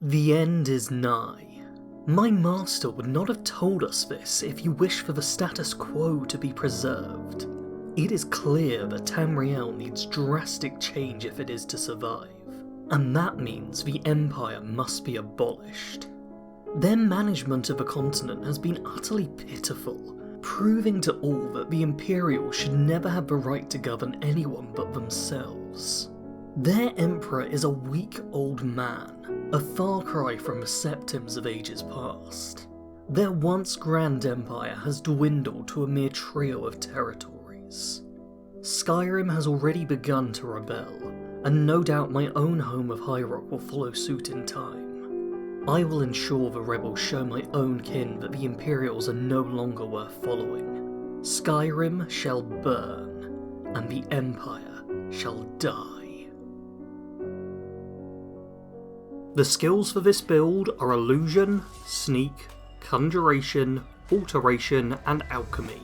The end is nigh. My master would not have told us this if you wish for the status quo to be preserved. It is clear that Tamriel needs drastic change if it is to survive, and that means the Empire must be abolished. Their management of the continent has been utterly pitiful, proving to all that the Imperials should never have the right to govern anyone but themselves. Their emperor is a weak old man, a far cry from the septims of ages past. Their once grand empire has dwindled to a mere trio of territories. Skyrim has already begun to rebel, and no doubt my own home of High Rock will follow suit in time. I will ensure the rebels show my own kin that the Imperials are no longer worth following. Skyrim shall burn, and the Empire shall die. The skills for this build are Illusion, Sneak, Conjuration, Alteration, and Alchemy.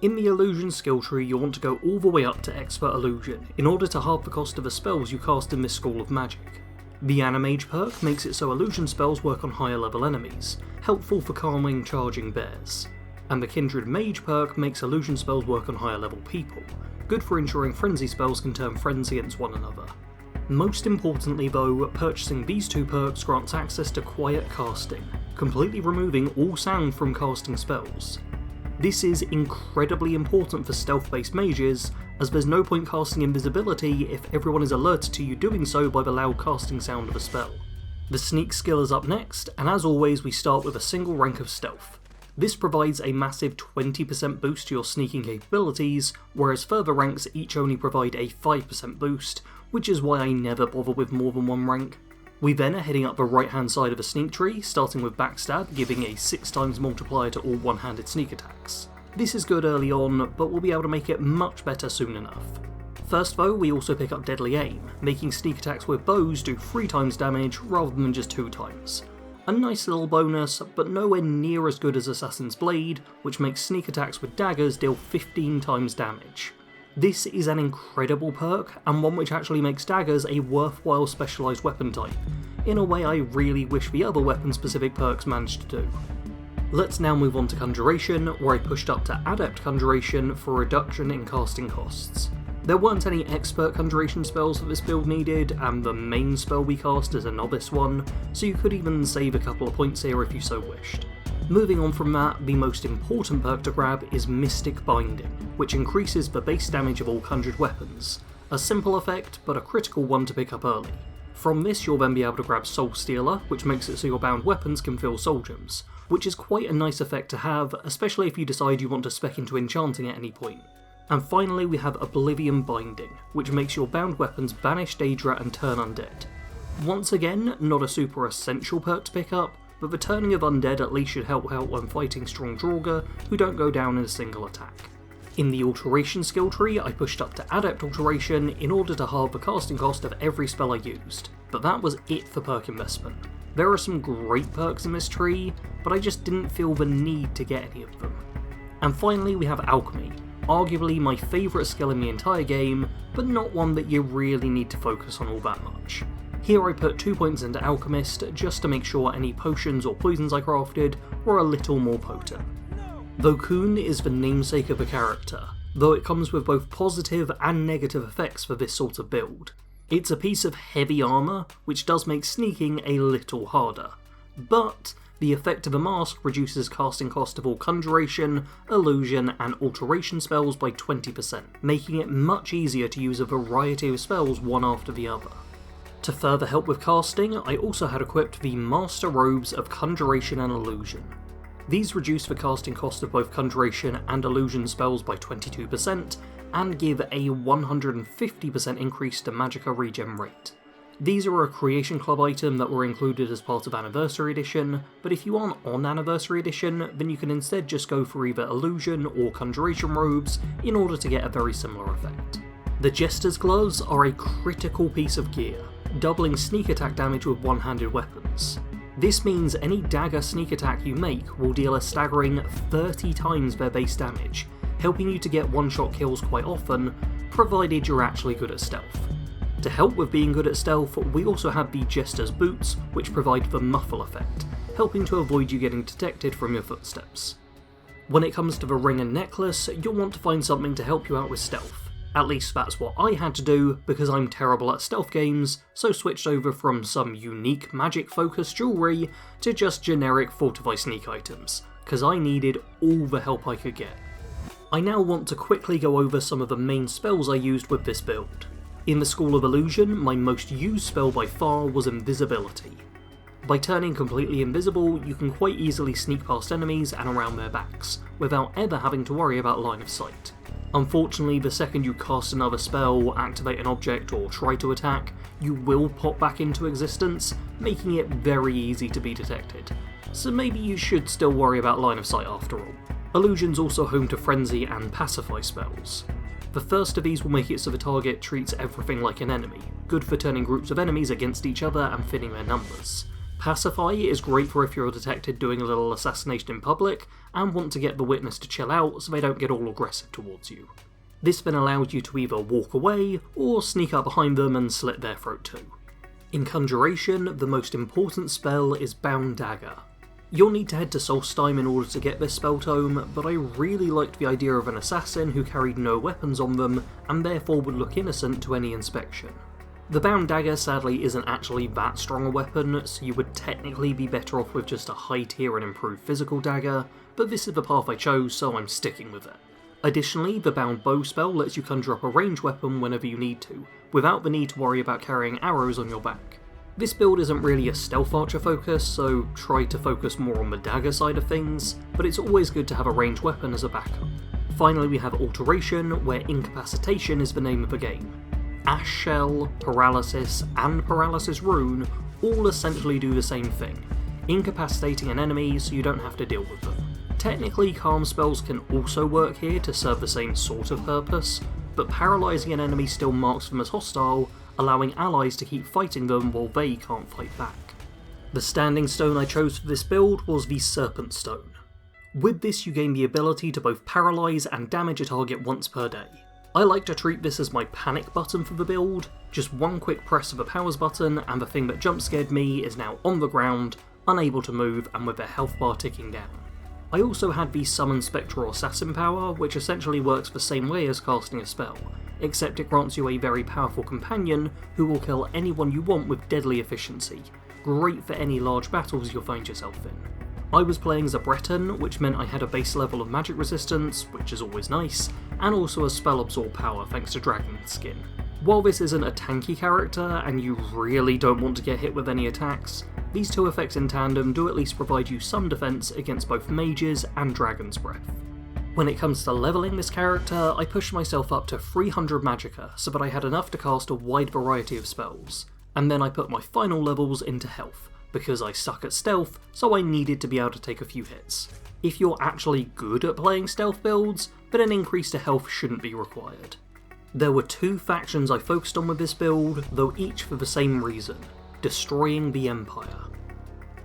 In the Illusion skill tree you'll want to go all the way up to Expert Illusion in order to halve the cost of the spells you cast in this school of magic. The Animage perk makes it so illusion spells work on higher level enemies, helpful for calming charging bears. And the Kindred Mage perk makes illusion spells work on higher level people, good for ensuring frenzy spells can turn friends against one another. Most importantly though, purchasing these two perks grants access to Quiet Casting, completely removing all sound from casting spells. This is incredibly important for stealth-based mages, as there's no point casting invisibility if everyone is alerted to you doing so by the loud casting sound of a spell. The Sneak skill is up next, and as always we start with a single rank of Stealth. This provides a massive 20% boost to your sneaking capabilities, whereas further ranks each only provide a 5% boost, which is why I never bother with more than one rank. We then are heading up the right hand side of a sneak tree, starting with Backstab, giving a 6 times multiplier to all one-handed sneak attacks. This is good early on, but we'll be able to make it much better soon enough. First though, we also pick up Deadly Aim, making sneak attacks with bows do 3 times damage rather than just 2 times. A nice little bonus, but nowhere near as good as Assassin's Blade, which makes sneak attacks with daggers deal 15 times damage. This is an incredible perk, and one which actually makes daggers a worthwhile specialised weapon type, in a way I really wish the other weapon-specific perks managed to do. Let's now move on to Conjuration, where I pushed up to Adept Conjuration for a reduction in casting costs. There weren't any expert conjuration spells that this build needed, and the main spell we cast is a novice one, so you could even save a couple of points here if you so wished. Moving on from that, the most important perk to grab is Mystic Binding, which increases the base damage of all conjured weapons. A simple effect, but a critical one to pick up early. From this you'll then be able to grab Soul Stealer, which makes it so your bound weapons can fill soul gems, which is quite a nice effect to have, especially if you decide you want to spec into enchanting at any point. And finally we have Oblivion Binding, which makes your bound weapons banish daedra and turn undead. Once again, not a super essential perk to pick up, but the turning of undead at least should help out when fighting strong Draugr who don't go down in a single attack. In the Alteration skill tree I pushed up to Adept Alteration in order to halve the casting cost of every spell I used, but that was it for perk investment. There are some great perks in this tree, but I just didn't feel the need to get any of them. And finally we have Alchemy, arguably my favourite skill in the entire game, but not one that you really need to focus on all that much. Here I put 2 points into Alchemist just to make sure any potions or poisons I crafted were a little more potent. Vokun is the namesake of the character, though it comes with both positive and negative effects for this sort of build. It's a piece of heavy armour, which does make sneaking a little harder, but the effect of a mask reduces casting cost of all Conjuration, Illusion and Alteration spells by 20%, making it much easier to use a variety of spells one after the other. To further help with casting, I also had equipped the Master Robes of Conjuration and Illusion. These reduce the casting cost of both Conjuration and Illusion spells by 22%, and give a 150% increase to Magicka regen rate. These are a Creation Club item that were included as part of Anniversary Edition, but if you aren't on Anniversary Edition, then you can instead just go for either Illusion or Conjuration Robes in order to get a very similar effect. The Jester's Gloves are a critical piece of gear, doubling sneak attack damage with one-handed weapons. This means any dagger sneak attack you make will deal a staggering 30 times their base damage, helping you to get one-shot kills quite often, provided you're actually good at stealth. To help with being good at stealth, we also have the Jester's Boots, which provide the muffle effect, helping to avoid you getting detected from your footsteps. When it comes to the ring and necklace, you'll want to find something to help you out with stealth. At least that's what I had to do, because I'm terrible at stealth games, so switched over from some unique magic-focused jewellery to just generic Fortify Sneak items, because I needed all the help I could get. I now want to quickly go over some of the main spells I used with this build. In the School of Illusion, my most used spell by far was Invisibility. By turning completely invisible, you can quite easily sneak past enemies and around their backs, without ever having to worry about line of sight. Unfortunately, the second you cast another spell, activate an object, or try to attack, you will pop back into existence, making it very easy to be detected. So maybe you should still worry about line of sight after all. Illusion's also home to Frenzy and Pacify spells. The first of these will make it so the target treats everything like an enemy, good for turning groups of enemies against each other and thinning their numbers. Pacify is great for if you're detected doing a little assassination in public and want to get the witness to chill out so they don't get all aggressive towards you. This then allows you to either walk away or sneak up behind them and slit their throat too. In Conjuration, the most important spell is Bound Dagger. You'll need to head to Solstheim in order to get this spell tome, but I really liked the idea of an assassin who carried no weapons on them and therefore would look innocent to any inspection. The Bound Dagger sadly isn't actually that strong a weapon, so you would technically be better off with just a high tier and improved physical dagger, but this is the path I chose, so I'm sticking with it. Additionally, the Bound Bow spell lets you conjure up a ranged weapon whenever you need to, without the need to worry about carrying arrows on your back. This build isn't really a stealth archer focus, so try to focus more on the dagger side of things, but it's always good to have a ranged weapon as a backup. Finally, we have Alteration, where Incapacitation is the name of the game. Ash Shell, Paralysis, and Paralysis Rune all essentially do the same thing, incapacitating an enemy so you don't have to deal with them. Technically, calm spells can also work here to serve the same sort of purpose, but paralysing an enemy still marks them as hostile, allowing allies to keep fighting them while they can't fight back. The standing stone I chose for this build was the Serpent Stone. With this you gain the ability to both paralyse and damage a target once per day. I like to treat this as my panic button for the build, just one quick press of a powers button and the thing that jump scared me is now on the ground, unable to move and with their health bar ticking down. I also had the Summon Spectral Assassin power, which essentially works the same way as casting a spell, except it grants you a very powerful companion who will kill anyone you want with deadly efficiency, great for any large battles you'll find yourself in. I was playing Zabreton, which meant I had a base level of magic resistance, which is always nice, and also a spell absorb power thanks to Dragon Skin. While this isn't a tanky character, and you really don't want to get hit with any attacks, these two effects in tandem do at least provide you some defense against both mages and Dragon's Breath. When it comes to leveling this character, I pushed myself up to 300 magicka so that I had enough to cast a wide variety of spells, and then I put my final levels into health, because I suck at stealth, so I needed to be able to take a few hits. If you're actually good at playing stealth builds, then an increase to health shouldn't be required. There were two factions I focused on with this build, though each for the same reason: destroying the Empire.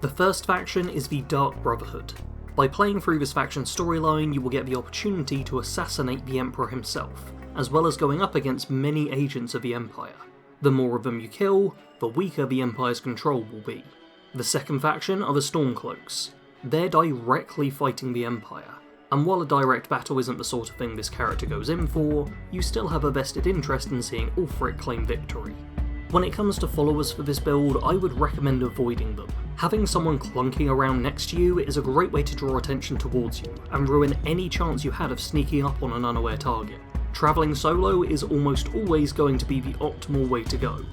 The first faction is the Dark Brotherhood. By playing through this faction's storyline, you will get the opportunity to assassinate the Emperor himself, as well as going up against many agents of the Empire. The more of them you kill, the weaker the Empire's control will be. The second faction are the Stormcloaks. They're directly fighting the Empire, and while a direct battle isn't the sort of thing this character goes in for, you still have a vested interest in seeing Ulfric claim victory. When it comes to followers for this build, I would recommend avoiding them. Having someone clunking around next to you is a great way to draw attention towards you, and ruin any chance you had of sneaking up on an unaware target. Travelling solo is almost always going to be the optimal way to go.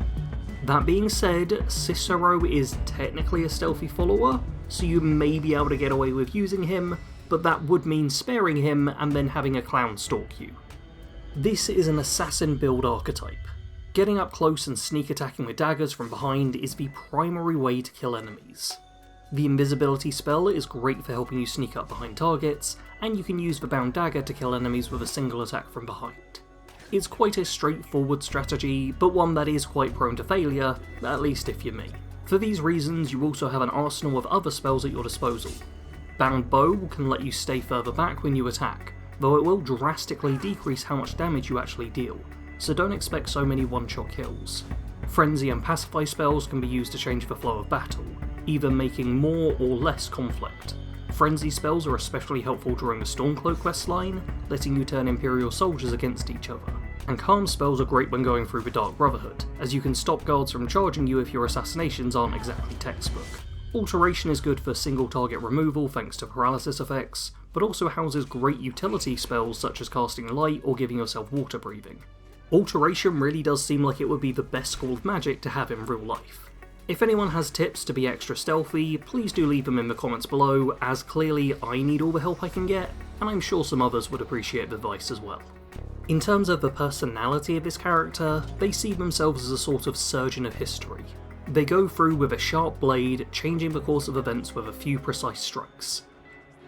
That being said, Cicero is technically a stealthy follower, so you may be able to get away with using him, but that would mean sparing him and then having a clown stalk you. This is an assassin build archetype. Getting up close and sneak attacking with daggers from behind is the primary way to kill enemies. The invisibility spell is great for helping you sneak up behind targets, and you can use the bound dagger to kill enemies with a single attack from behind. It's quite a straightforward strategy, but one that is quite prone to failure, at least if you're me. For these reasons, you also have an arsenal of other spells at your disposal. Bound Bow can let you stay further back when you attack, though it will drastically decrease how much damage you actually deal, so don't expect so many one-shot kills. Frenzy and Pacify spells can be used to change the flow of battle, either making more or less conflict. Frenzy spells are especially helpful during the Stormcloak questline, letting you turn Imperial soldiers against each other. And Calm spells are great when going through the Dark Brotherhood, as you can stop guards from charging you if your assassinations aren't exactly textbook. Alteration is good for single target removal thanks to paralysis effects, but also houses great utility spells such as casting light or giving yourself water breathing. Alteration really does seem like it would be the best school of magic to have in real life. If anyone has tips to be extra stealthy, please do leave them in the comments below, as clearly I need all the help I can get, and I'm sure some others would appreciate the advice as well. In terms of the personality of this character, they see themselves as a sort of surgeon of history. They go through with a sharp blade, changing the course of events with a few precise strikes.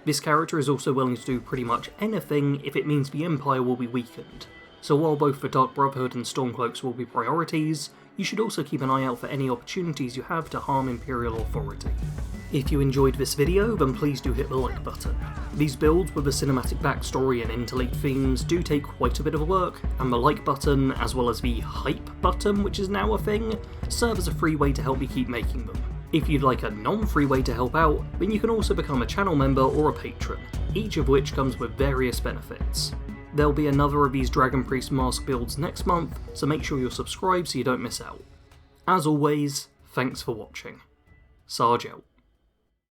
This character is also willing to do pretty much anything if it means the Empire will be weakened, so while both the Dark Brotherhood and Stormcloaks will be priorities, you should also keep an eye out for any opportunities you have to harm Imperial authority. If you enjoyed this video, then please do hit the like button. These builds with a cinematic backstory and interleaked themes do take quite a bit of work, and the like button, as well as the hype button, which is now a thing, serve as a free way to help me keep making them. If you'd like a non-free way to help out, then you can also become a channel member or a patron, each of which comes with various benefits. There'll be another of these Dragon Priest mask builds next month, so make sure you're subscribed so you don't miss out. As always, thanks for watching. Sarge out.